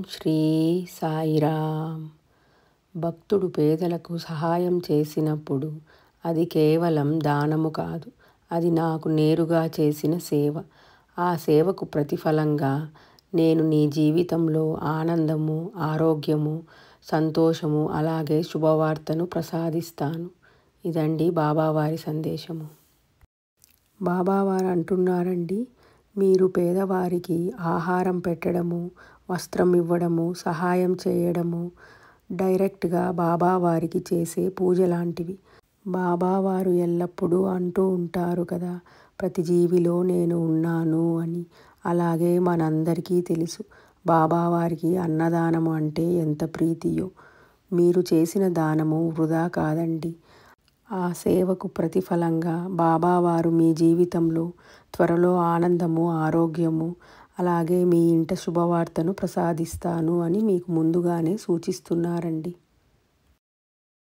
శ్రీ సాయిరామ్. భక్తుడు పేదలకు సహాయం చేసినప్పుడు అది కేవలం దానము కాదు, అది నాకు నేరుగా చేసిన సేవ. ఆ సేవకు ప్రతిఫలంగా నేను నీ జీవితంలో ఆనందము, ఆరోగ్యము, సంతోషము, అలాగే శుభవార్తను ప్రసాదిస్తాను. ఇదండి బాబావారి సందేశము. బాబావారు అంటున్నారండి, మీరు పేదవారికి ఆహారం పెట్టడము, వస్త్రం ఇవ్వడము, సహాయం చేయడము డైరెక్ట్గా బాబావారికి చేసే పూజ లాంటివి. బాబావారు ఎల్లప్పుడూ అంటూ ఉంటారు కదా, ప్రతి జీవిలో నేను ఉన్నాను అని. అలాగే మనందరికీ తెలుసు బాబావారికి అన్నదానము అంటే ఎంత ప్రీతియో. మీరు చేసిన దానము వృధా కాదండి. ఆ సేవకు ప్రతిఫలంగా బాబావారు మీ జీవితంలో త్వరలో ఆనందము, ఆరోగ్యము, అలాగే మీ ఇంట శుభవార్తను ప్రసాదిస్తాను అని మీకు ముందుగానే సూచిస్తున్నారండి.